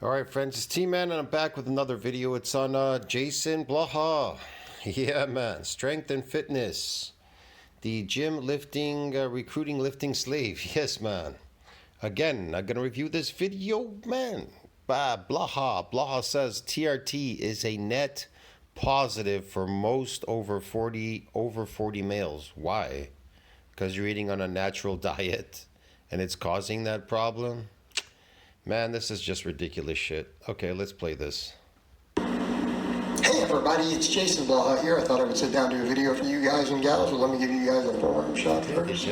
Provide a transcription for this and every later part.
All right, friends, it's T-Man, and I'm back with another video. It's on JasonBlaha. Yeah, man. Strength and fitness. The gym lifting, recruiting lifting slave. Yes, man. Again, I'm going to review this video, man. Blaha. Blaha says TRT is a net positive for most over 40 males. Why? Because you're eating on a natural diet and it's causing that problem? Man, this is just ridiculous shit. Okay, let's play this. Hey everybody, it's JasonBlaha here. I thought I would sit down and do a video for you guys and gals, but let me give you guys a forearm shot first.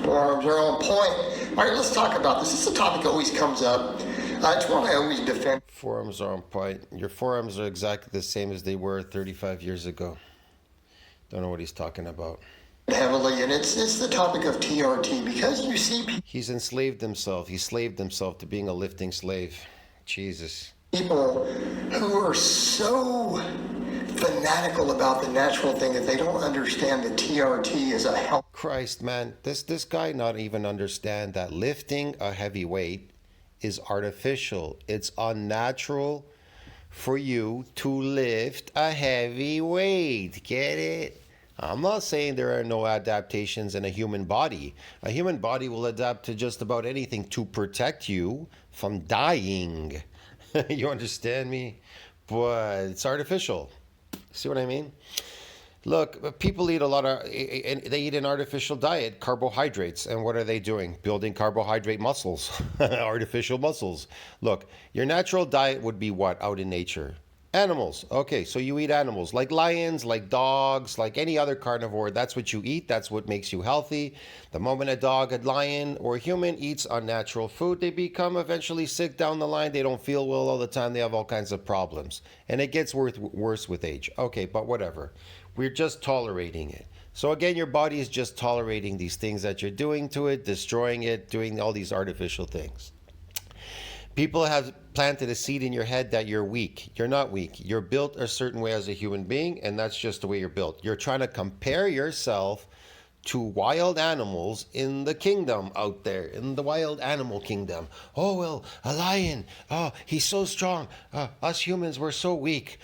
Forearms are on point. Alright, let's talk about this. This is a topic that always comes up. It's one I always defend. Forearms are on point. Your forearms are exactly the same as they were 35 years ago. Don't know what he's talking about. Heavily, and it's the topic of TRT, because you see He's enslaved himself. He slaved himself to being a lifting slave. Jesus. people who are so fanatical about the natural thing that they don't understand that TRT is a health. Christ, man, this guy not even understand that lifting a heavy weight is artificial. It's unnatural for you to lift a heavy weight. Get it? I'm not saying there are no adaptations in a human body. A human body will adapt to just about anything to protect you from dying. You understand me? But it's artificial. See what I mean? Look, people eat a lot of, they eat an artificial diet, carbohydrates. And what are they doing? Building carbohydrate muscles, artificial muscles. Look, your natural diet would be what out in nature? Animals. Okay, so you eat animals like lions, like dogs, like any other carnivore. That's what you eat. That's what makes you healthy. The moment a dog, a lion, or a human eats unnatural food, they become eventually sick down the line. They don't feel well all the time. They have all kinds of problems. And it gets worse with age. Okay, but whatever. We're just tolerating it. So again, your body is just tolerating these things that you're doing to it, destroying it, doing all these artificial things. People have planted a seed in your head that you're weak. You're not weak. You're built a certain way as a human being, and that's just the way you're built. You're trying to compare yourself to wild animals in the kingdom out there, in the wild animal kingdom. Oh, well, a lion, oh, he's so strong. Us humans, we're so weak.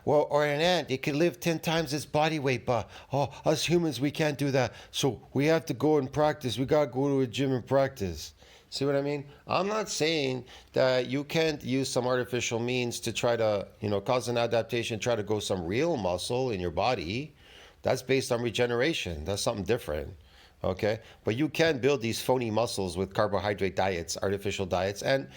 Well, or an ant, it could live 10 times its body weight, but us humans, we can't do that. So we have to go and practice. We got to go to a gym and practice. See what I mean? I'm not saying that you can't use some artificial means to try to, cause an adaptation, try to grow some real muscle in your body. That's based on regeneration. That's something different. Okay? But you can build these phony muscles with carbohydrate diets, artificial diets, and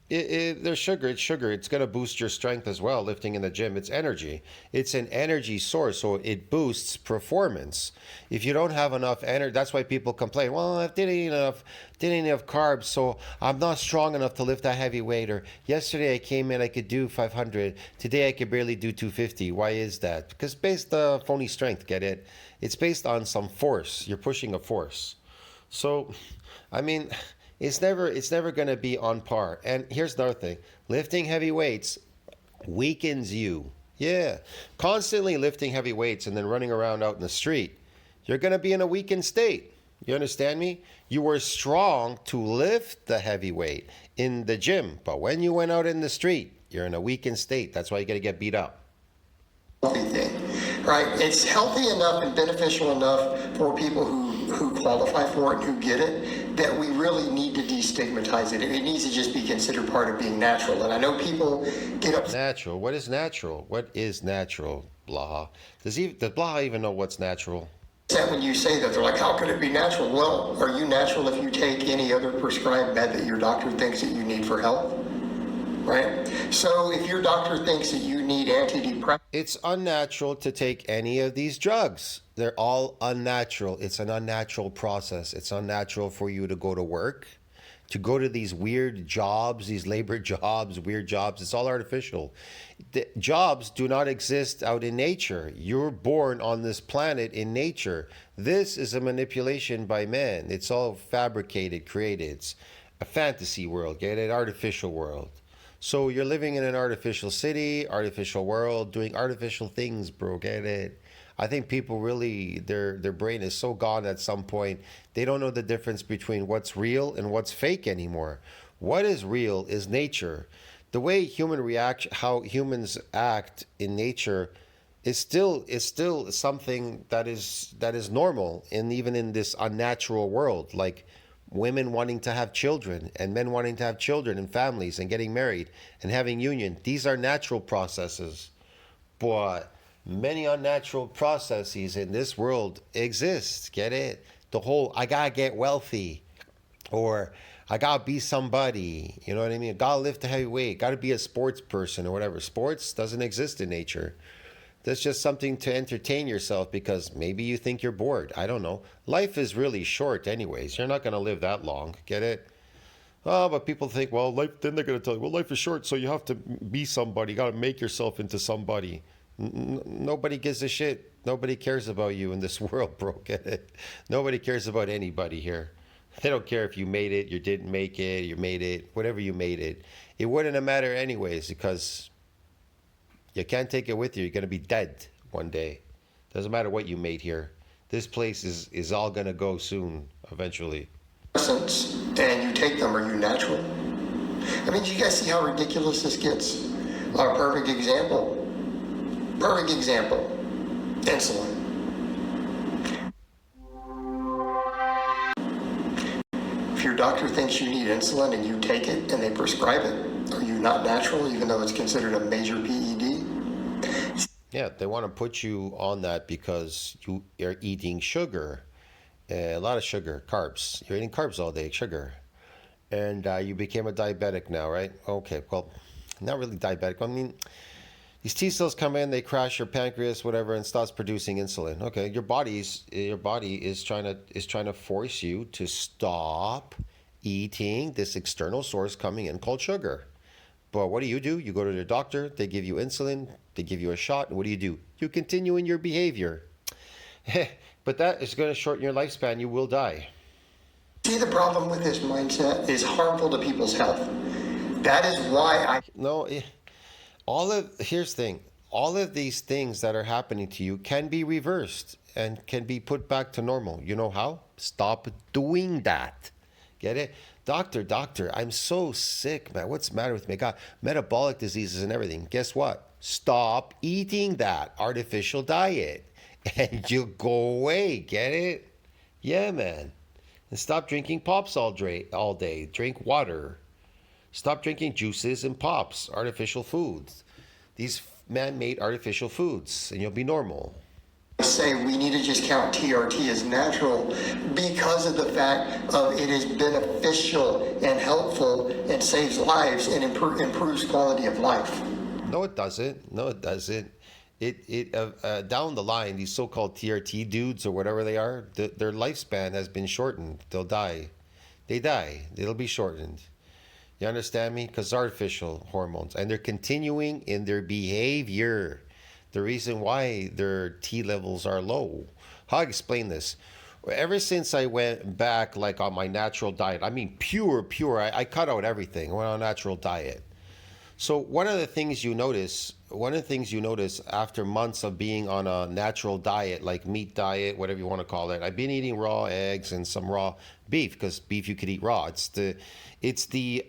there's sugar. It's sugar. It's going to boost your strength as well, lifting in the gym. It's energy. It's an energy source, so it boosts performance. If you don't have enough energy, that's why people complain, well, I didn't eat enough carbs, so I'm not strong enough to lift that heavy weight. Or yesterday I came in, I could do 500. Today I could barely do 250. Why is that? Because based on phony strength, get it? It's based on some force. You're pushing a force. So, I mean, it's never going to be on par. And here's another thing. Lifting heavy weights weakens you. Yeah. Constantly lifting heavy weights and then running around out in the street, you're going to be in a weakened state. You understand me? You were strong to lift the heavy weight in the gym, but when you went out in the street, you're in a weakened state. That's why you got to get beat up. Thing, right? It's healthy enough and beneficial enough for people who qualify for it and who get it, that we really need to destigmatize it. It needs to just be considered part of being natural. And I know people get upset. Natural? What is natural? What is natural, Blaha? Does Blaha even know what's natural? When you say that, they're like, how could it be natural? Well, are you natural if you take any other prescribed med that your doctor thinks that you need for health? Right? So if your doctor thinks that you need antidepressants, it's unnatural to take any of these drugs. They're all unnatural. It's an unnatural process. It's unnatural for you to go to work, to go to these weird jobs, these labor jobs, weird jobs. It's all artificial. The jobs do not exist out in nature. You're born on this planet in nature. This is a manipulation by man. It's all fabricated, created. It's a fantasy world, get it? Artificial world. So you're living in an artificial city, artificial world, doing artificial things, bro, get it? I think people really, their brain is so gone at some point, they don't know the difference between what's real and what's fake anymore. What is real is nature. The way how humans act in nature is still something that is normal, and even in this unnatural world, like women wanting to have children and men wanting to have children and families and getting married and having union. These are natural processes, but many unnatural processes in this world exist. Get it? The whole I gotta get wealthy, or I gotta be somebody. You know what I mean? I gotta lift a heavy weight. Gotta be a sports person or whatever. Sports doesn't exist in nature. That's just something to entertain yourself because maybe you think you're bored. I don't know. Life is really short, anyways. You're not gonna live that long. Get it? Oh, but people think, well, life. Then they're gonna tell you, well, life is short, so you have to be somebody. You gotta make yourself into somebody. Nobody gives a shit. Nobody cares about you in this world, bro. Get it? Nobody cares about anybody here. They don't care if you made it, you didn't make it, you made it, whatever you made it. It wouldn't have mattered anyways because you can't take it with you. You're going to be dead one day. Doesn't matter what you made here. This place is all going to go soon, eventually. And you take them, are you natural? I mean, do you guys see how ridiculous this gets? A perfect example. Perfect example. Insulin. If your doctor thinks you need insulin and you take it and they prescribe it, are you not natural even though it's considered a major PED? Yeah, they want to put you on that because you are eating sugar, a lot of sugar, carbs. You're eating carbs all day, sugar. And you became a diabetic now, right? Okay, well, not really diabetic. I mean, these T cells come in, they crash your pancreas, whatever, and starts producing insulin. Okay, your body is trying to force you to stop eating this external source coming in called sugar. But what do? You go to the doctor, they give you insulin, they give you a shot, and what do? You continue in your behavior. But that is going to shorten your lifespan. You will die. See, the problem with this mindset is harmful to people's health. That is why I... No, here's the thing. All of these things that are happening to you can be reversed and can be put back to normal. You know how? Stop doing that. Get it? Doctor, I'm so sick, man. What's the matter with me? I got metabolic diseases and everything. Guess what? Stop eating that artificial diet and you'll go away. Get it? Yeah, man. And stop drinking pops all day. Drink water. Stop drinking juices and pops, artificial foods. These man-made artificial foods, and you'll be normal. Say we need to just count TRT as natural because of the fact of it is beneficial and helpful and saves lives and improves quality of life. No, it doesn't. No, it doesn't. Down the line, these so-called TRT dudes or whatever they are, their lifespan has been shortened. They'll die. They die. It'll be shortened. You understand me? Because artificial hormones, and they're continuing in their behavior. The reason why their T levels are low. How I explain this? Ever since I went back like on my natural diet, I mean pure, I cut out everything. I went on a natural diet. So one of the things you notice after months of being on a natural diet, like meat diet, whatever you want to call it, I've been eating raw eggs and some raw beef, because beef you could eat raw. It's the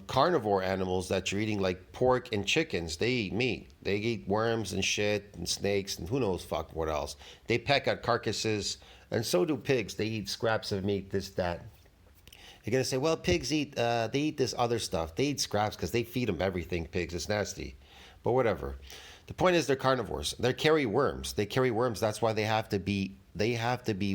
carnivore animals that you're eating, like pork and chickens. They eat meat. They eat worms and shit and snakes and who knows fuck what else. They peck at carcasses, and so do pigs. They eat scraps of meat, this, that. You're going to say, well, pigs they eat this other stuff. They eat scraps because they feed them everything, pigs. It's nasty. But whatever. The point is they're carnivores. They carry worms. That's why they have to be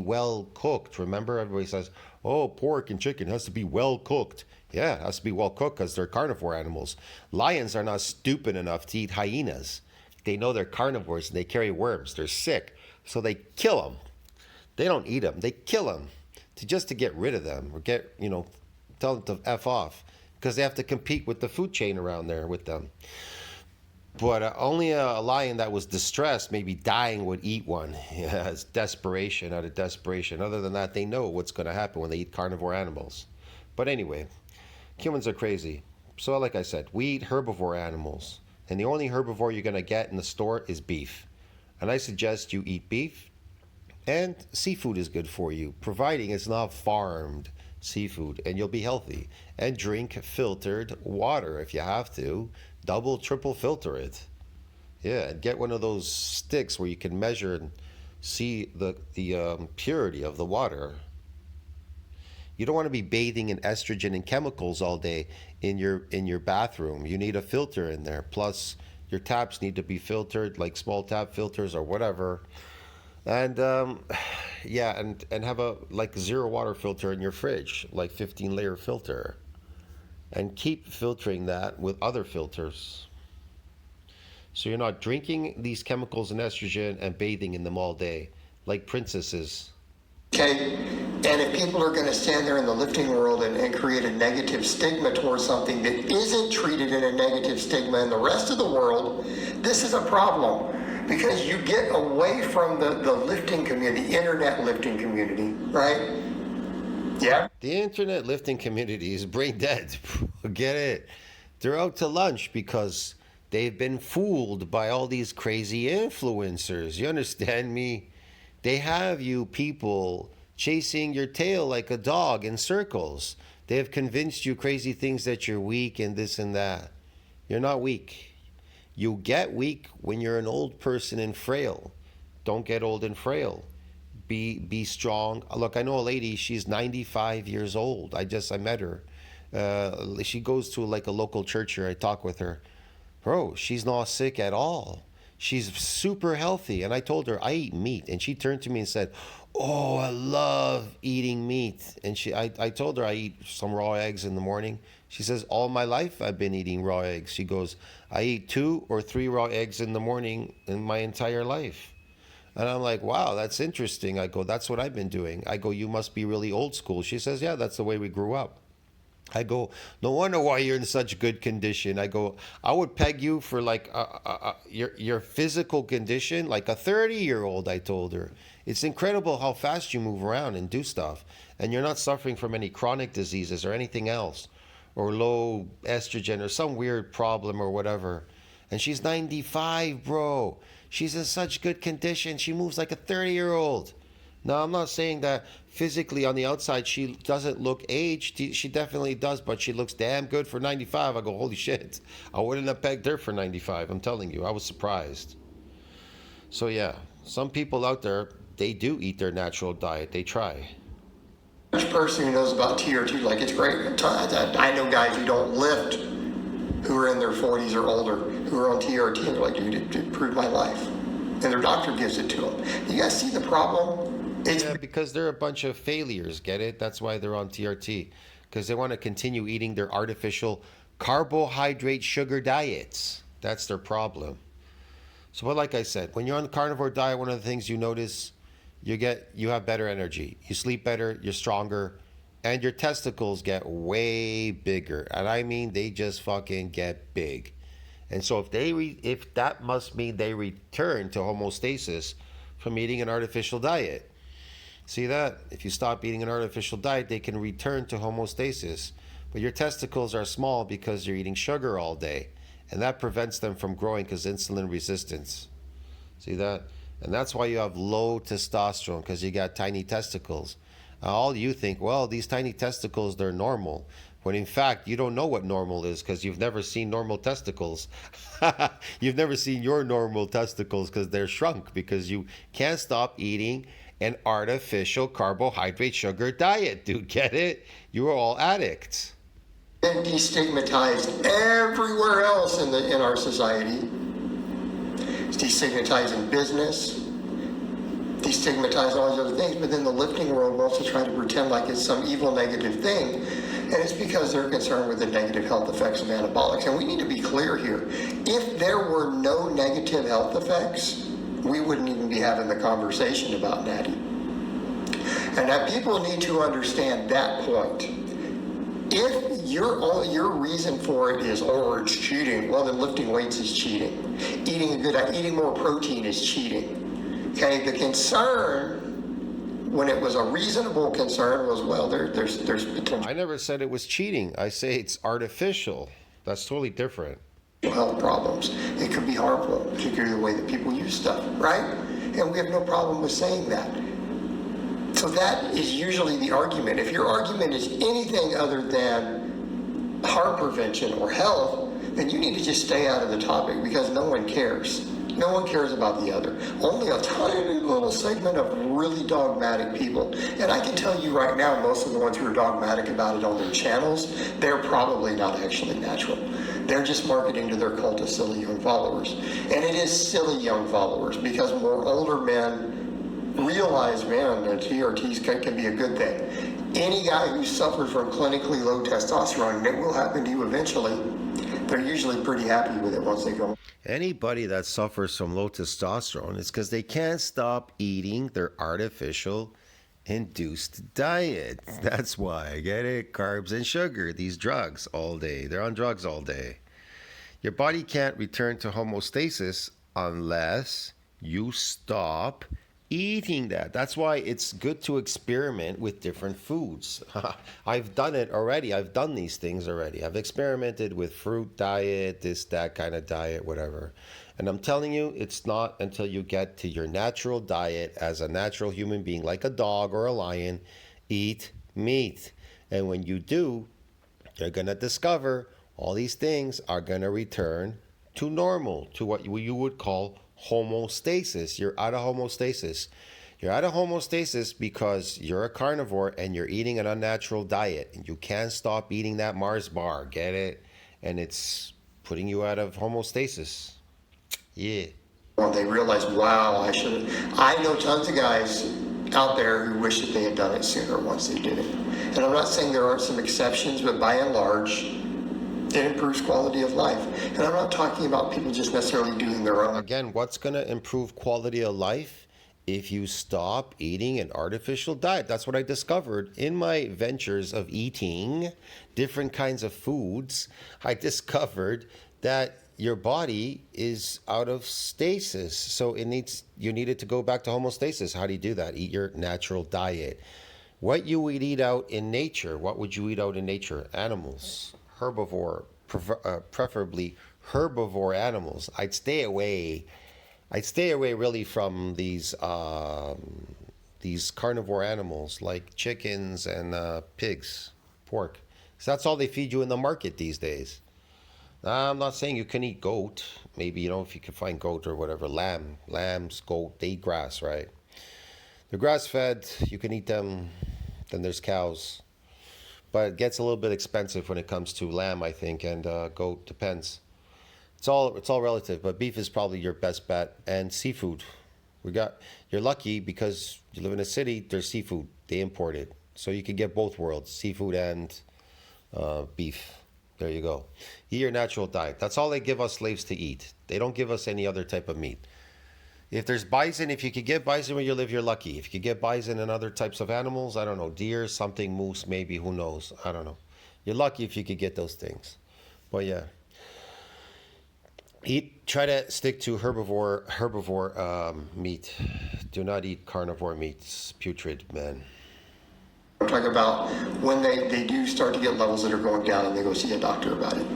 well cooked. Remember, everybody says, oh, pork and chicken has to be well cooked. Yeah, it has to be well cooked because they're carnivore animals. Lions are not stupid enough to eat hyenas. They know they're carnivores and they carry worms. They're sick. So they kill them. They don't eat them. They kill them. Just to get rid of them or tell them to F off, because they have to compete with the food chain around there with them. But only a lion that was distressed, maybe dying, would eat one. Yeah, it's desperation, out of desperation. Other than that, they know what's going to happen when they eat carnivore animals. But anyway, humans are crazy. So like I said, we eat herbivore animals, and the only herbivore you're going to get in the store is beef. And I suggest you eat beef. And seafood is good for you, providing it's not farmed. seafood, and you'll be healthy. And drink filtered water if you have to. Double, triple filter it. Yeah, and get one of those sticks where you can measure and see the purity of the water. You don't want to be bathing in estrogen and chemicals all day in your bathroom. You need a filter in there. Plus, your taps need to be filtered, like small tap filters or whatever. And yeah, and have a like zero water filter in your fridge, like 15-layer filter, and keep filtering that with other filters. So you're not drinking these chemicals and estrogen and bathing in them all day, like princesses. Okay, and if people are going to stand there in the lifting world and create a negative stigma towards something that isn't treated in a negative stigma in the rest of the world, this is a problem. Because you get away from the lifting community, the internet lifting community, right? Yeah. The internet lifting community is brain dead. Get it? They're out to lunch because they've been fooled by all these crazy influencers. You understand me? They have you people chasing your tail like a dog in circles. They have convinced you crazy things that you're weak and this and that. You're not weak. You get weak when you're an old person and frail. Don't get old and frail. Be strong. Look, I know a lady, she's 95 years old. I met her. She goes to like a local church here. I talk with her. Bro, she's not sick at all. She's super healthy. And I told her, I eat meat. And she turned to me and said, oh, I love eating meat. And I told her I eat some raw eggs in the morning. She says, all my life I've been eating raw eggs. She goes, I eat 2 or 3 raw eggs in the morning in my entire life. And I'm like, wow, that's interesting. I go, that's what I've been doing. I go, you must be really old school. She says, yeah, that's the way we grew up. I go, no wonder why you're in such good condition. I go, I would peg you for like your physical condition, like a 30-year-old, I told her. It's incredible how fast you move around and do stuff. And you're not suffering from any chronic diseases or anything else, or low estrogen or some weird problem or whatever. And she's 95, bro. She's in such good condition. She moves like a 30-year-old. Now, I'm not saying that physically on the outside she doesn't look aged. She definitely does, but she looks damn good for 95. I go, holy shit. I wouldn't have pegged her for 95. I'm telling you, I was surprised. So yeah, some people out there, they do eat their natural diet. They try. Each person who knows about TRT, like it's great. I know guys who don't lift who are in their 40s or older who are on TRT and they're like, dude, it improved my life. And their doctor gives it to them. You guys see the problem? Yeah, because they're a bunch of failures, get it? That's why they're on TRT. Because they want to continue eating their artificial carbohydrate sugar diets. That's their problem. So, but like I said, when you're on the carnivore diet, one of the things you notice, you have better energy. You sleep better, you're stronger, and your testicles get way bigger. And I mean, they just fucking get big. And so if that must mean they return to homeostasis from eating an artificial diet. See that? If you stop eating an artificial diet, they can return to homeostasis. But your testicles are small because you're eating sugar all day. And that prevents them from growing because insulin resistance. See that? And that's why you have low testosterone, because you got tiny testicles. All you think, well, these tiny testicles, they're normal. When in fact, you don't know what normal is because you've never seen normal testicles. You've never seen your normal testicles because they're shrunk because you can't stop eating an artificial carbohydrate sugar diet, dude. Get it? You are all addicts. And destigmatized everywhere else in our society. It's destigmatized in business, destigmatized all these other things, but then the lifting world wants to try to pretend like it's some evil negative thing. And it's because they're concerned with the negative health effects of anabolics. And we need to be clear here. If there were no negative health effects, we wouldn't even be having the conversation about natty. And that people need to understand that point. If your reason for it is, oh, it's cheating, well, then lifting weights is cheating. Eating more protein is cheating. Okay, the concern, when it was a reasonable concern, was, well, there's potential. I never said it was cheating. I say it's artificial. That's totally different. Health problems. It could be harmful, particularly the way that people use stuff, right? And we have no problem with saying that. So that is usually the argument. If your argument is anything other than harm prevention or health, then you need to just stay out of the topic because no one cares. No one cares about the other. Only a tiny little segment of really dogmatic people. And I can tell you right now, most of the ones who are dogmatic about it on their channels, they're probably not actually natural. They're just marketing to their cult of silly young followers. And it is silly young followers because more older men realize, man, the TRTs can be a good thing. Any guy who suffers from clinically low testosterone, and it will happen to you eventually, they're usually pretty happy with it once they go. Anybody that suffers from low testosterone is because they can't stop eating their artificial induced diet. That's why. Get it? Carbs and sugar, these drugs all day. They're on drugs all day. Your body can't return to homeostasis unless you stop eating that. That's why it's good to experiment with different foods. I've done it already. I've done these things already. I've experimented with fruit diet, this, that kind of diet, whatever. And I'm telling you, it's not until you get to your natural diet as a natural human being, like a dog or a lion, eat meat. And when you do, you're going to discover all these things are going to return to normal, to what you would call homeostasis. You're out of homeostasis. You're out of homeostasis because you're a carnivore and you're eating an unnatural diet. And you can't stop eating that Mars bar. Get it? And it's putting you out of homeostasis. Yeah. Well, they realize, wow, I know tons of guys out there who wish that they had done it sooner once they did it. And I'm not saying there aren't some exceptions, but by and large, it improves quality of life. And I'm not talking about people just necessarily doing their own. Again, what's going to improve quality of life? If you stop eating an artificial diet. That's what I discovered in my ventures of eating different kinds of foods. I discovered that your body is out of stasis. So you need it to go back to homeostasis. How do you do that? Eat your natural diet. What you would eat out in nature, what would you eat out in nature? Animals. Herbivore, preferably herbivore animals. I'd stay away really from these carnivore animals like chickens and pigs, pork. So that's all they feed you in the market these days. I'm not saying you can eat goat. Maybe, if you can find goat or whatever, lambs, goat, they eat grass, right? They're grass fed, you can eat them. Then there's cows. But it gets a little bit expensive when it comes to lamb, I think, and goat, depends. It's all relative, but beef is probably your best bet. And seafood. You're lucky because you live in a city, there's seafood. They import it. So you can get both worlds, seafood and beef. There you go. Eat your natural diet. That's all they give us slaves to eat. They don't give us any other type of meat. If there's bison, if you could get bison where you live, you're lucky. If you could get bison and other types of animals, I don't know, deer, something, moose, maybe, who knows? I don't know. You're lucky if you could get those things. But yeah. Try to stick to herbivore meat. Do not eat carnivore meat. It's putrid, man. I'm talking about when they do start to get levels that are going down and they go see a doctor about it.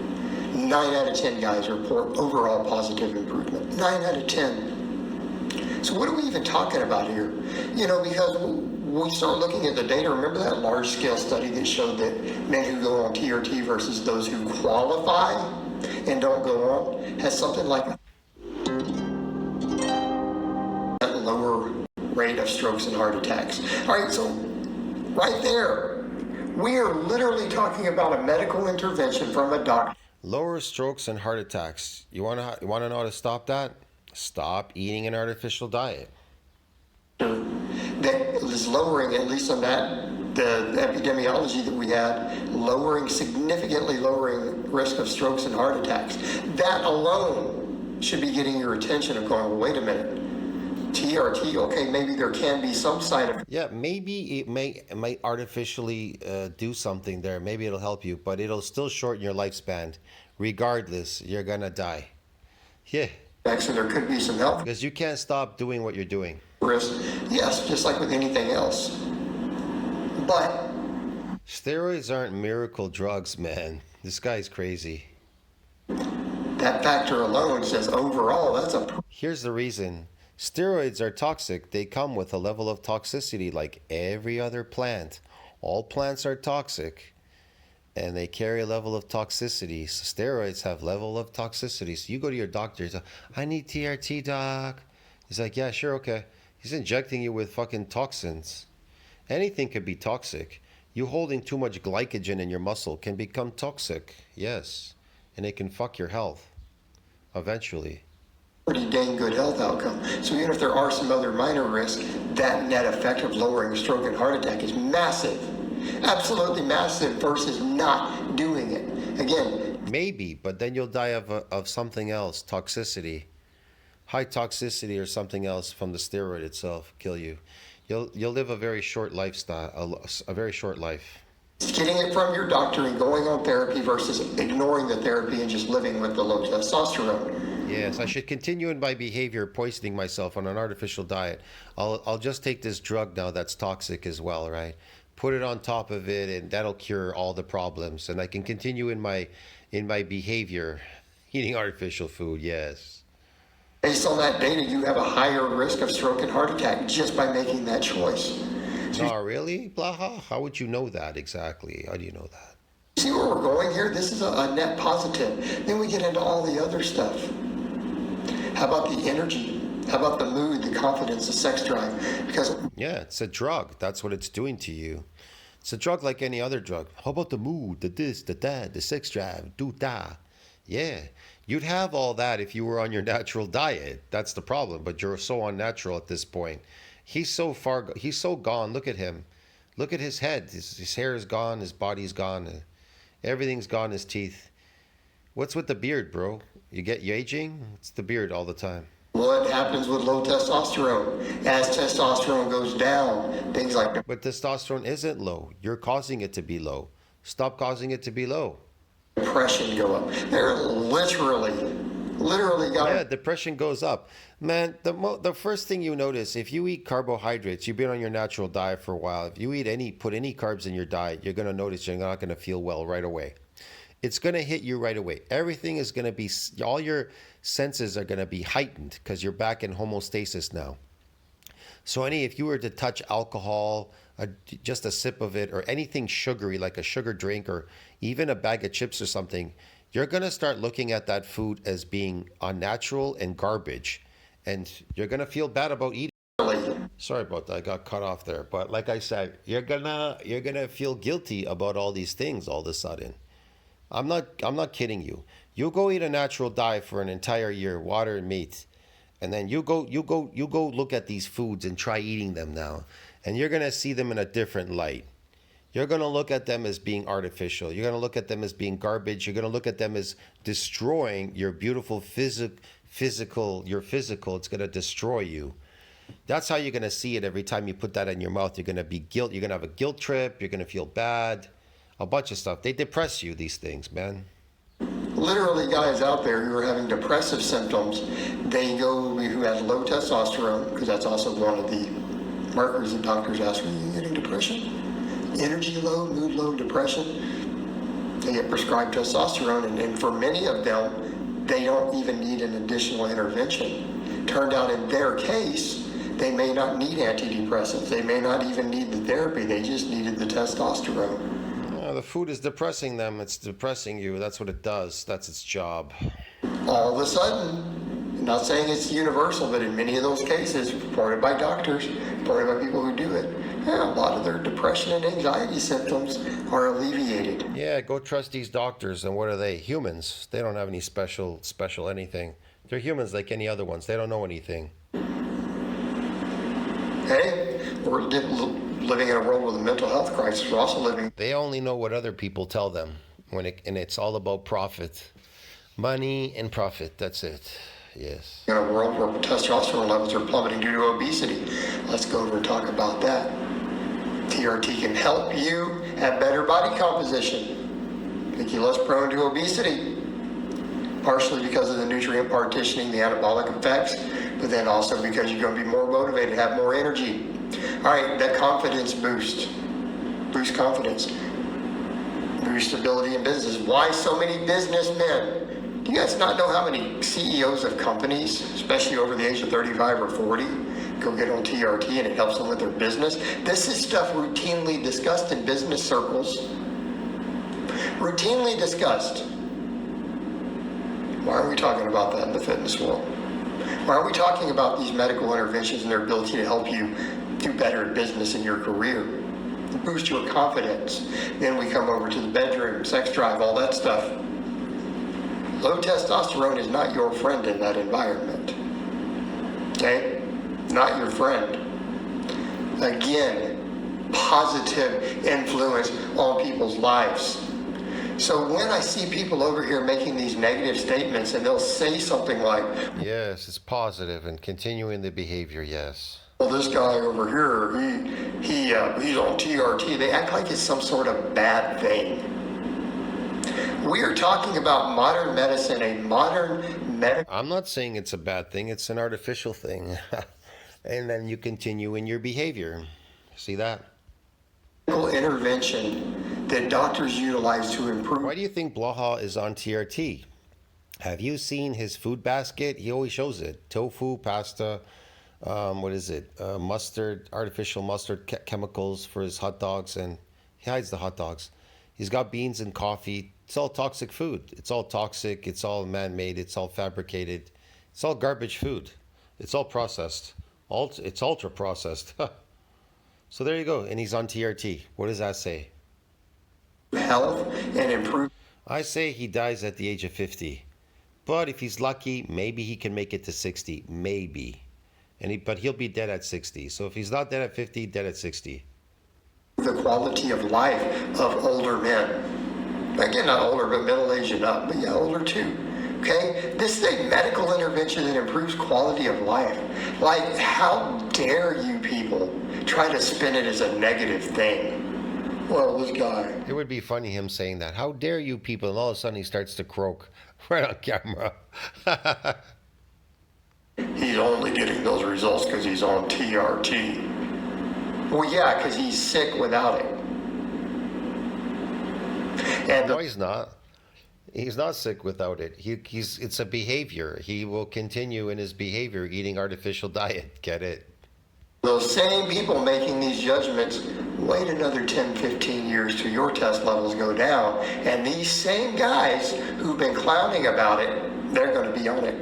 9 out of 10 guys report overall positive improvement. 9 out of 10. So what are we even talking about here? Because we start looking at the data. Remember that large-scale study that showed that men who go on TRT versus those who qualify and don't go on has something like a lower rate of strokes and heart attacks. All right, so right there, we are literally talking about a medical intervention from a doctor. Lower strokes and heart attacks. You want to know how to stop that? Stop eating an artificial diet. That is lowering, at least on the epidemiology that we had, significantly lowering risk of strokes and heart attacks. That alone should be getting your attention of going, well, wait a minute. TRT, okay, maybe there can be some side effect. Yeah, maybe it might artificially do something there. Maybe it'll help you, but it'll still shorten your lifespan. Regardless, you're going to die. Yeah. So there could be some health. Because you can't stop doing what you're doing. Risk, yes, just like with anything else. But steroids aren't miracle drugs, man. This guy's crazy. That factor alone says overall, that's a... Here's the reason. Steroids are toxic. They come with a level of toxicity like every other plant. All plants are toxic and they carry a level of toxicity. So steroids have level of toxicity. So you go to your doctor, he's like, I need TRT, doc. He's like, yeah, sure, okay. He's injecting you with fucking toxins. Anything could be toxic. You holding too much glycogen in your muscle can become toxic, yes. And it can fuck your health eventually. Pretty dang good health outcome. So even if there are some other minor risks, that net effect of lowering stroke and heart attack is massive. Absolutely massive versus not doing it. Again, maybe, but then you'll die of something else, toxicity. High toxicity or something else from the steroid itself kill you. You'll live a very short lifestyle, a very short life. Getting it from your doctor and going on therapy versus ignoring the therapy and just living with the low testosterone. Yes, I should continue in my behavior, poisoning myself on an artificial diet. I'll just take this drug now that's toxic as well, right? Put it on top of it, and that'll cure all the problems. And I can continue in my behavior, eating artificial food. Yes. Based on that data, you have a higher risk of stroke and heart attack just by making that choice. No, really, Blaha? How would you know that exactly? How do you know that? See where we're going here? This is a net positive. Then we get into all the other stuff. How about the energy? How about the mood, the confidence, the sex drive? Because yeah, it's a drug. That's what it's doing to you. It's a drug like any other drug. How about the mood, the this, the that, the sex drive, do da? Yeah, you'd have all that if you were on your natural diet. That's the problem. But you're so unnatural at this point. He's so far. He's so gone. Look at him. Look at his head. His hair is gone. His body's gone. Everything's gone. His teeth. What's with the beard, bro? You aging? It's the beard all the time. What happens with low testosterone? As testosterone goes down, things like that. But testosterone isn't low. You're causing it to be low. Stop causing it to be low. Depression go up. They're literally got. Yeah, depression goes up. Man, the first thing you notice, if you eat carbohydrates, you've been on your natural diet for a while. If you put any carbs in your diet, you're going to notice you're not going to feel well right away. It's going to hit you right away. Everything is going to be, all your senses are going to be heightened because you're back in homeostasis now. So if you were to touch alcohol, just a sip of it, or anything sugary like a sugar drink or even a bag of chips or something, you're going to start looking at that food as being unnatural and garbage. And you're going to feel bad about eating. Sorry about that. I got cut off there. But like I said, you're gonna feel guilty about all these things all of a sudden. I'm not kidding you. You go eat a natural diet for an entire year, water and meat, and then you go look at these foods and try eating them now, and you're gonna see them in a different light. You're gonna look at them as being artificial. You're gonna look at them as being garbage. You're gonna look at them as destroying your beautiful physical. It's gonna destroy you. That's how you're gonna see it every time you put that in your mouth. You're gonna have a guilt trip. You're gonna feel bad. A bunch of stuff. They depress you, these things, man. Literally, guys out there who are having depressive symptoms, who have low testosterone, because that's also one of the markers that doctors ask, are you getting depression? Energy low, mood low, depression. They get prescribed testosterone, and for many of them, they don't even need an additional intervention. Turned out in their case, they may not need antidepressants. They may not even need the therapy. They just needed the testosterone. The food is depressing them. It's depressing you. That's what it does. That's its job. All of a sudden, I'm not saying it's universal, but in many of those cases, reported by doctors, reported by people who do it, a lot of their depression and anxiety symptoms are alleviated. Yeah, go trust these doctors. And what are they? Humans. They don't have any special anything. They're humans like any other ones. They don't know anything. Hey, we're living in a world with a mental health crisis. We're also living. They only know what other people tell them, and it's all about profit, money and profit. That's it. Yes. In a world where testosterone levels are plummeting due to obesity. Let's go over and talk about that. TRT can help you have better body composition, make you less prone to obesity, partially because of the nutrient partitioning, the anabolic effects, but then also because you're going to be more motivated, have more energy. All right, that confidence boost confidence, boost stability in business. Why so many businessmen Do you guys not know how many CEOs of companies, especially over the age of 35 or 40, go get on TRT and it helps them with their business? This is stuff routinely discussed in business circles. Routinely discussed. Why are we talking about that in the fitness world? Why are we talking about these medical interventions and their ability to help you do better at business in your career? Boost your confidence. Then we come over to the bedroom, sex drive, all that stuff. Low testosterone is not your friend in that environment. Okay? Not your friend. Again, positive influence on people's lives. So when I see people over here making these negative statements and they'll say something like, yes, it's positive and continuing the behavior, yes. Well, this guy over here, he's on TRT. They act like it's some sort of bad thing. We are talking about modern medicine, a modern medical... I'm not saying it's a bad thing. It's an artificial thing. And then you continue in your behavior. See that? intervention that doctors utilize to improve... Why do you think Blaha is on TRT? Have you seen his food basket? He always shows it. Tofu, pasta... what is it? Mustard, artificial mustard chemicals for his hot dogs, and he hides the hot dogs. He's got beans and coffee. It's all toxic food. It's all toxic. It's all man-made. It's all fabricated. It's all garbage food. It's all processed. It's ultra processed. So there you go. And he's on TRT. What does that say? Health and improve. I say he dies at the age of 50. But if he's lucky, maybe he can make it to 60. Maybe. But he'll be dead at 60. So if he's not dead at 50, dead at 60. The quality of life of older men. Again, not older, but middle-aged and up. But yeah, older too. Okay? This is a medical intervention that improves quality of life. Like, how dare you people try to spin it as a negative thing? Well, this guy. It would be funny him saying that. How dare you people? And all of a sudden he starts to croak right on camera. He's only getting those results because he's on TRT. Well, yeah, because he's sick without it. And no, he's not. He's not sick without it. It's a behavior. He will continue in his behavior, eating artificial diet. Get it? Those same people making these judgments, wait another 10, 15 years till your test levels go down. And these same guys who've been clowning about it, they're going to be on it.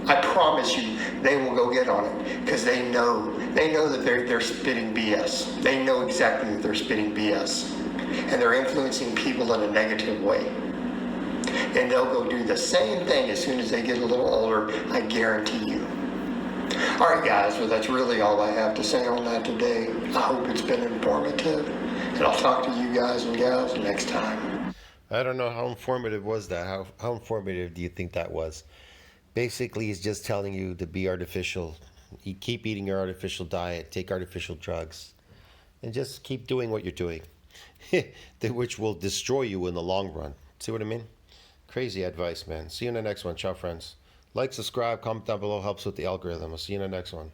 I promise you, they will go get on it because they know that they're spitting BS. They know exactly that they're spitting BS, and they're influencing people in a negative way. And they'll go do the same thing as soon as they get a little older. I guarantee you. All right, guys. Well, that's really all I have to say on that today. I hope it's been informative, and I'll talk to you guys and gals next time. I don't know how informative was that. How informative do you think that was? Basically, he's just telling you to be artificial. You keep eating your artificial diet, take artificial drugs, and just keep doing what you're doing, which will destroy you in the long run. See what I mean? Crazy advice, man. See you in the next one. Ciao, friends. Like, subscribe, comment down below. Helps with the algorithm. I'll see you in the next one.